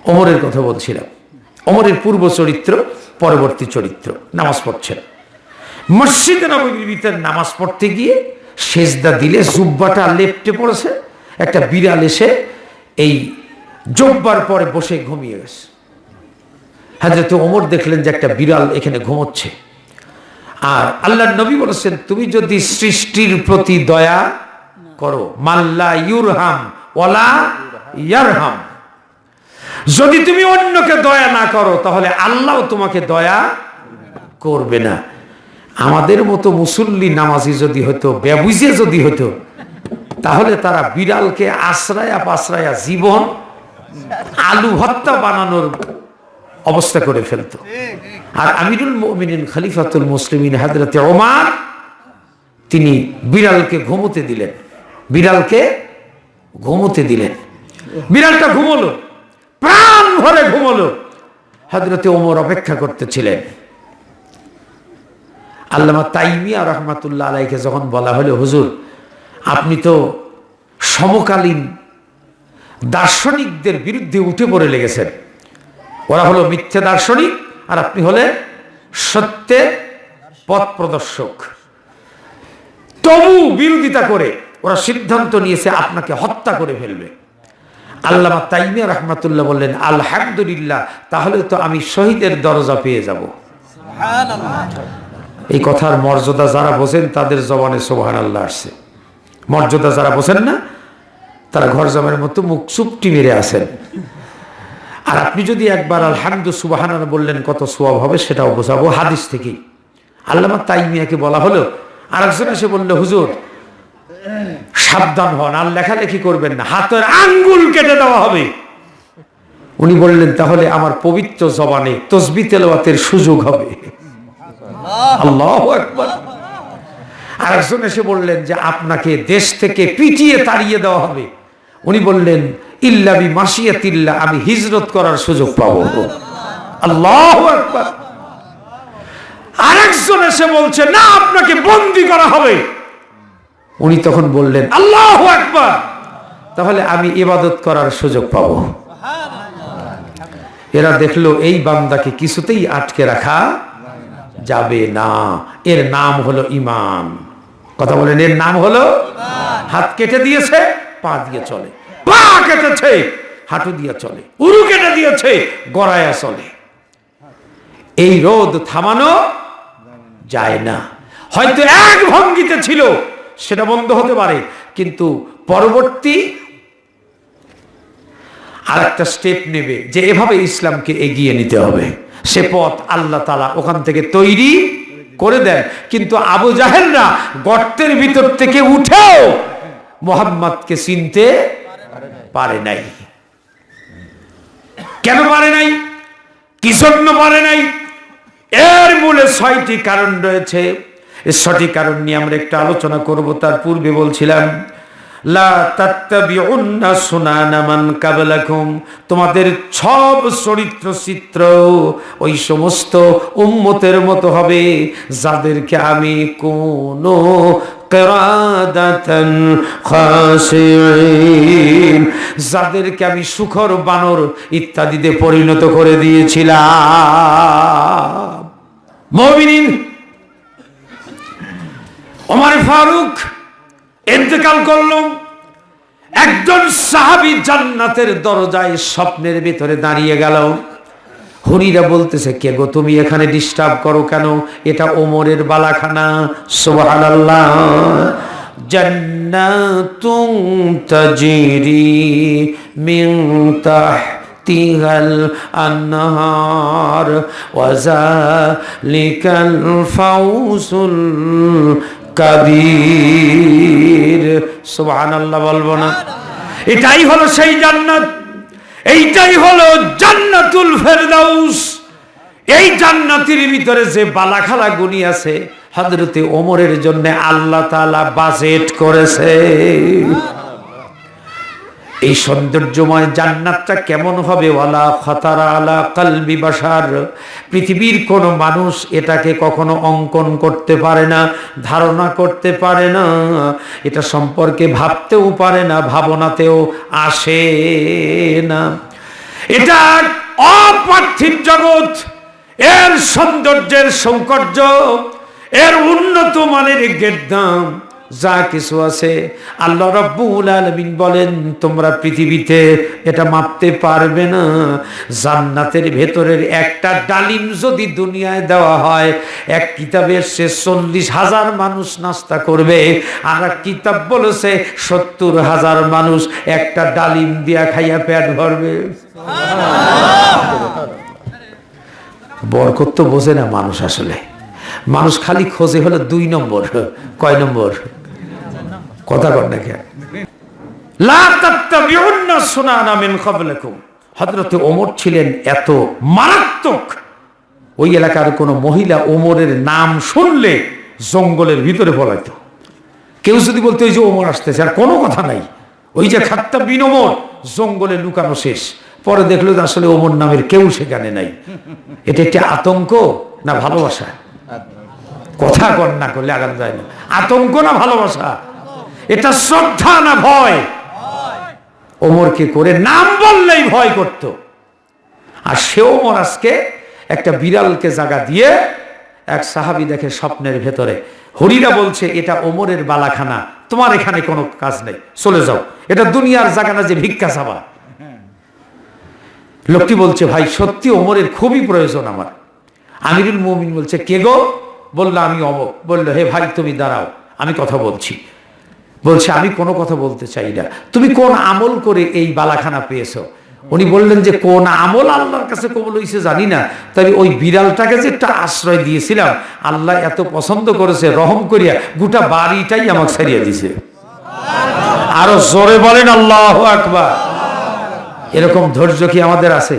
ওমরের কথা বলছিলাম। ওমরের পূর্ব চরিত্র, পরবর্তী চরিত্র। নামাজ পড়ছেন, মসজিদে নববীর ভিতরে নামাজ পড়তে গিয়ে সেজদা দিলে জুব্বাটা লেপ্টে পড়েছে, একটা বিড়াল এসে এই জব্বার পরে বসে ঘুমিয়ে গেছে। হযরত ওমর দেখলেন যে একটা বিড়াল এখানে ঘুমোচ্ছে। আর আল্লাহর নবী বলেছেন, তুমি যদি সৃষ্টির প্রতি দয়া করো, মাল্লা ইউরহাম ওয়ালা ইয়ারহাম, যদি তুমি অন্যকে দয়া না করো তাহলে আল্লাহ তোমাকে দয়া করবে না। আমাদের মতো মুসল্লি নামাজি যদি হতো, বেবুঝে যদি হতো, তাহলে তারা বিড়ালকে আশ্রয়া পাশ্রয়া জীবন আলু ভর্তা বানানোর অবস্থা করে ফেলতো। আর আমিরুল মুমিনিন খলিফাতুল মুসলিমিন হযরত ওমর, তিনি বিড়ালকে ঘুমোতে দিলেন। বিড়ালকে ঘুমোতে দিলেন, বিড়ালটা ঘুমোলো, প্রাণ ভরে ঘুমোলো। হযরত ওমর অপেক্ষা করতেছিলেন। আল্লামা তাইমিয়া রহমাতুল্লাহ আলাইকে যখন বলা হলো, হুজুর আপনি তো সমকালীন দার্শনিকদের বিরুদ্ধে উঠে পড়ে লেগেছেন, ওরা হলো মিথ্যা দার্শনিক আর আপনি হলেন সত্যের পথ প্রদর্শক, তবু বিরোধিতা করে ওরা সিদ্ধান্ত নিয়েছে আপনাকে হত্যা করে ফেলবে। আল্লামা তাইমিয়া রহমাতুল্লাহ বললেন, আলহামদুলিল্লাহ, তাহলে তো আমি শহীদের দরজা পেয়ে যাব। এই কথার মর্যাদা যারা বোঝেন তাদের জবানে সুবহানাল্লাহ আসছে। মর্যাদা যারা বোঝেন না তারা ঘর জামের মতো মুখ চুপটি মেরে আছেন। আর আপনি যদি একবার আলহামদু সুবহানাল্লাহ বললেন কত সওয়াব হবে সেটাও বোঝাবো হাদিস থেকে। আল্লামা তাইমিয়াকে বলা হলো, আরেকজন এসে বলল, হুজুর সাবধান হন, আর লেখালেখি করবেন না, হাতের আঙ্গুল কেটে দেওয়া হবে। উনি বললেন, তাহলে আমার পবিত্র জবানে তাসবিহ তেলাওয়াতের সুযোগ হবে। আল্লাহু আকবার। আরেকজন এসে বললেন যে আপনাকে দেশ থেকে পিটিয়ে তাড়িয়ে দেওয়া হবে। উনি বললেন, ইল্লা বিমাশিয়াতিল্লাহ, আমি হিজরত করার সুযোগ পাবো। আল্লাহু আকবার। আরেকজন এসে বলছে, না আপনাকে বন্দী করা হবে। উনি তখন বললেন, আল্লাহু আকবার, তাহলে আমি ইবাদত করার সুযোগ পাবো। এরা দেখলো এই বান্দাকে কিছুতেই আটকে রাখা যাবে না, এর নাম হলো ঈমান। কথা বলেন, এর নাম হলো ঈমান। হাত কেটে দিয়েছে, পা দিয়ে চলে, পা কেটেছে, হাঁটু দিয়ে চলে, উরু কেটে দিয়েছে, গড়ায়া চলে। এই রোদ থামানো যায় না। হয়তো এক ভঙ্গিতে ছিল, সেটা বন্ধ হতে পারে, কিন্তু পরবর্তী আর একটা স্টেপ নেবে যে এভাবে ইসলামকে এগিয়ে নিতে হবে। সে পথ আল্লাহ তাআলা ওখান থেকে তৈরি করে দেন। কিন্তু আবু জাহেলরা গর্তের ভিতর থেকে উঠেও মুহাম্মদকে চিনতে পারে নাই। কেন পারে নাই? কি জন্য পারে নাই? এর মূলে 6টি কারণ রয়েছে। এই 6টি কারণ নিয়ে আমরা একটু আলোচনা করব। তার পূর্বে বলছিলাম, লা তাত্তাবিউন্না সুনানা মান কাবলাকুম, তোমাদের সব চরিত্র চিত্র ওই সমস্ত উম্মতের মতো হবে যাদেরকে আমি কোনো কিরাদাতান খাশিঈন, যাদেরকে আমি শুকর বানর ইত্যাদিতে পরিণত করে দিয়েছিলাম। মুমিনিন ওমর ফারুক ইন্তেকাল করলো। একজন সাহাবী জান্নাতের দরজায় স্বপ্নের ভিতরে দাঁড়িয়ে গেল। হুরিরা বলতেছে, কে গো তুমি এখানে ডিস্টার্ব করো কেন? এটা ওমরের বালাখানা। সুবহানাল্লাহ। জান্নাতুন তাজরি মিন তাহতিহাল আনহার ওয়া যালিকাল ফাউজুল কাবীর। সুবহানাল্লাহ বলবো না? এটাই হলো সেই জান্নাত, এইটাই হলো জান্নাতুল ফেরদাউস। এই জান্নাতের ভিতরে যে বালাখালা গুণী আছে, হযরতে ওমরের জন্য আল্লাহ তাআলা বাজেট করেছে। এই সৌন্দর্যময় জান্নাতটা কেমন হবে? ওয়ালা খাতারা আলা কলবি বাশার, পৃথিবীর কোন মানুষ এটাকে কখনো অঙ্কন করতে পারে না, ধারণা করতে পারে না, এটা সম্পর্কে ভাবতেও পারে না, ভাবনাতেও আসে না। এটা অপার্থিব জগৎ, এর সৌন্দর্যের সৌকর্য, এর উন্নত মানের গেটদাম যা কিছু আছে, আল্লাহ রাব্বুল আলামিন বলেন তোমরা পৃথিবীতে এটা মাপতে পারবে না। জান্নাতের ভেতরের একটা ডালিম যদি দুনিয়ায় দেওয়া হয়, এক কিতাবের সে 40,000 মানুষ নাস্তা করবে, আর এক কিতাব বলেছে 70,000 মানুষ একটা ডালিম দিয়া খাইয়া পেট ভরবে। বরকত তো বোঝে না মানুষ, আসলে মানুষ খালি খোঁজে হলো 2 নম্বর। কয় নম্বর? কথা কর না কেন? লা তাত্তাবিউন্না সুনানা মিন ক্বাবলিকুম। হযরত ওমর ছিলেন এত মারাত্মক, ওই এলাকার কোন মহিলা ওমরের নাম শুনলে জঙ্গলের ভিতরে পলাইতো। কেউ যদি বলতো ওই যে ওমর আসতেছে, আর কোনো কথা নাই, ওই যে খাত্তাব বিন ওমর, জঙ্গলে লুকানো শেষ। পরে দেখলো যে আসলে ওমর নামের কেউ সেখানে নাই। এটা একটা আতঙ্ক না ভালোবাসা? কথা কর না করলে আগাম যায় না। আতঙ্ক না ভালোবাসা? এটা শ্রদ্ধা না ভয়? ওমরকে করে নাম বললেই ভয় করত। আর সে ওমর আজকে একটা বিড়ালকে জায়গা দিয়ে, এক সাহাবী দেখে স্বপ্নের ভেতরে, হরিরা বলছে এটা ওমরের বালাখানা, তোমার এখানে কোনো কাজ নেই, চলে যাও, এটা দুনিয়ার জায়গা না যে ভিক্ষা চাবা। লোকটি বলছে ভাই সত্যি ওমরের খুবই প্রয়োজন আমার। আমিরুল মুমিন বলছে কে গো? বললো আমি অমুক। বললো হে ভাই তুমি দাঁড়াও, আমি কথা বলছি। বলছে আমি কোনো কথা বলতে চাই না, তুমি কোন আমল করে এই বালাখানা পেয়েছো? উনি বললেন যে কোন আমল আল্লাহর কাছে কবুল হইছে জানি না, তবে ওই বিড়ালটাকে যে একটা আশ্রয় দিয়েছিলাম, আল্লাহ এত পছন্দ করেছে, রহম করিয়া গোটা বাড়িটাই আমাকে ছাড়িয়ে দিছে। আরো জোরে বলেন আল্লাহু আকবার। এরকম ধৈর্য কি আমাদের আছে?